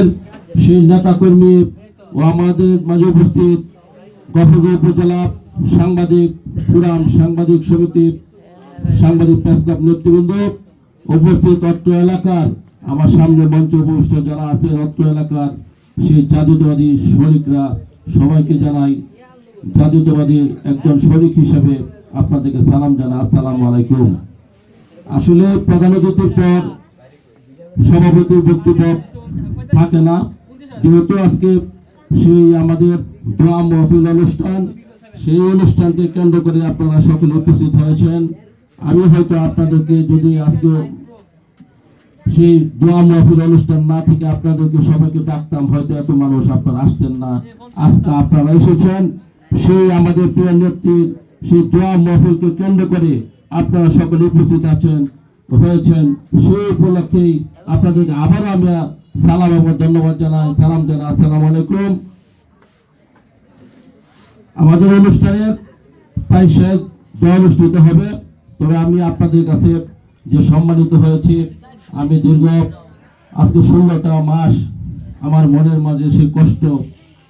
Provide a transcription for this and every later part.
দলের সেই নেতাকর্মী ও আমাদের মাঝে উপস্থিত গফরগাঁও উপজেলা সাংবাদিক ফোরাম, সাংবাদিক সমিতি, সাংবাদিক প্রেস ক্লাব নেতৃবৃন্দ, উপস্থিত অত্র এলাকার আমার সামনে মঞ্চে উপস্থিত যারা আছেন, অত্র এলাকার সেই জাতীয়তাবাদী সৈনিকরা, সবাইকে জানাই জাতীয়তাবাদীর একজন সৈনিক হিসেবে আপনাদেরকে সালাম জানাই। আসসালামু আলাইকুম। আসলে প্রধান অতিথির পর সভাপতির বক্তব্য থাকে না, যেহেতু আজকে সেই আমাদের দোয়া মাহফিল অনুষ্ঠান, সেই অনুষ্ঠানকে কেন্দ্র করে আপনারা সকলে উপস্থিত হয়েছেন। আমি হয়তো আপনাদেরকে যদি আজকে সেই দোয়া মাহফিল অনুষ্ঠান না থেকে আপনাদেরকে সবাইকে ডাকতাম, হয়তো এত মানুষ আপনারা আসতেন না। আজকে আপনারা এসেছেন সেই আমাদের প্রিয় নেত্রীর সেই দোয়া মাহফিলকে কেন্দ্র করে আপনারা সকলে উপস্থিত হয়েছেন। সেই উপলক্ষেই আপনাদেরকে আবারও আমি সালাম এবং ধন্যবাদ জানাই, সালাম জানাই। আসসালামু আলাইকুম। আমাদের অনুষ্ঠানের প্রায় শেষ দোয়া অনুষ্ঠিত হবে, তবে আমি আপনাদের কাছে যে সম্মানিত হয়েছি, আমি দীর্ঘ আজকে 16টা মাস আমার মনের মাঝে সেই কষ্ট,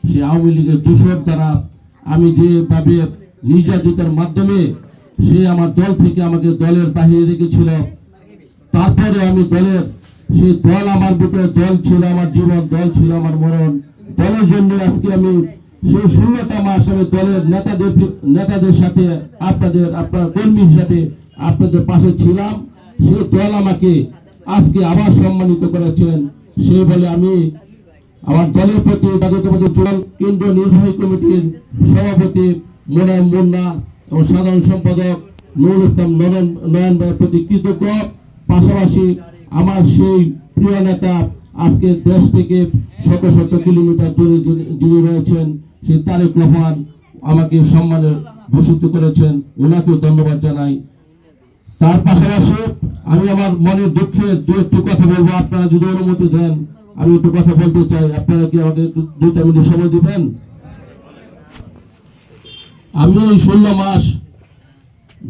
সেই আওয়ামী লীগের দূষণ দ্বারা আমি যেভাবে নির্যাতিতার মাধ্যমে সে আমার দল থেকে আমাকে দলের বাহিরে রেখেছিল, তারপরে আমি দলের সেই দল আমার ভিতরে, দল ছিল আমার জীবন, দল ছিল আমার মরণ। দলের জন্য আজকে আমি সেই 16টা মাস আমি দলের নেতাদের সাথে আপনার কর্মী হিসাবে আপনাদের পাশে ছিলাম। সেই দল আমাকে আজকে আবার সম্মানিত করেছেন। সেই বলে আমি আমার দলের প্রতি জাতীয়তাবাদী যুব কেন্দ্র নির্বাহী কমিটির সভাপতি মোনায়েম মুন্না এবং সাধারণ সম্পাদক নুরুল ইসলাম নয়ন ভাইয়ের প্রতি কৃতজ্ঞ। পাশাপাশি আমার সেই প্রিয় নেতা আজকে দেশ থেকে শত শত কিলোমিটার দূরে যিনি রয়েছেন, সেই তারেক রহমান আমাকে সম্মানে ভূষিত করেছেন, ওনাকেও ধন্যবাদ জানাই। তার পাশাপাশি আমি আমার মনের দুঃখে দু একটু কথা বলবো, আপনারা যদি অনুমতি দেন আমি একটু কথা বলতে চাই। আপনারা কি আমাকে 2টা মিনিট সময় দিবেন? আমি এই 16 মাস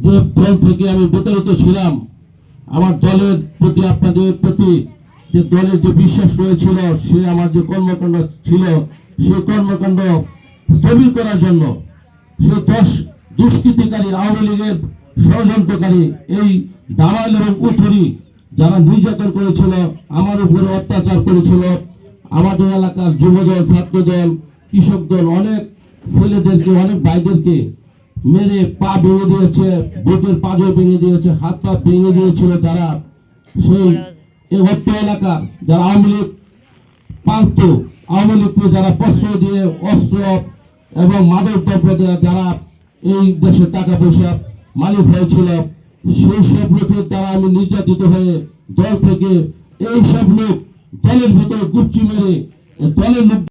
যে দল থেকে আমি বিতাড়িত ছিলাম, আমার দলের প্রতি, আপনাদের প্রতি যে দলের যে বিশ্বাস রয়েছিল, সে আমার যে কর্মকাণ্ড ছিল, সেই কর্মকাণ্ড স্থবির করার জন্য সেই 10 দুষ্কৃতিকারী আওয়ামী লীগের ষড়যন্ত্রকারী এই দালাল এবং উথুরি যারা নির্যাতন করেছিল, আমার উপরে অত্যাচার করেছিল, আমাদের এলাকার যুবদল, ছাত্রদল, কৃষক দল, অনেক ছেলেদেরকে, অনেক ভাইদেরকে মেরে পা ভেঙে দিয়েছে, বুকের পাঁজর ভেঙে দিয়েছে, হাত পা ভেঙে দিয়েছিল। যারা সেই এই অত্র এলাকার যারা আওয়ামী লীগ পালত, আওয়ামী লীগকে যারা প্রশ্রয় দিয়ে অস্ত্র এবং মাদক দ্রব্য দেওয়া, যারা এই দেশের টাকা পয়সা মালিক হয়েছিল, সেই সব লোকের দ্বারা আমি নির্যাতিত হয়ে দল থেকে এই সব লোক দলের ভিতরে গুচ্ছি মেরে দলের লোক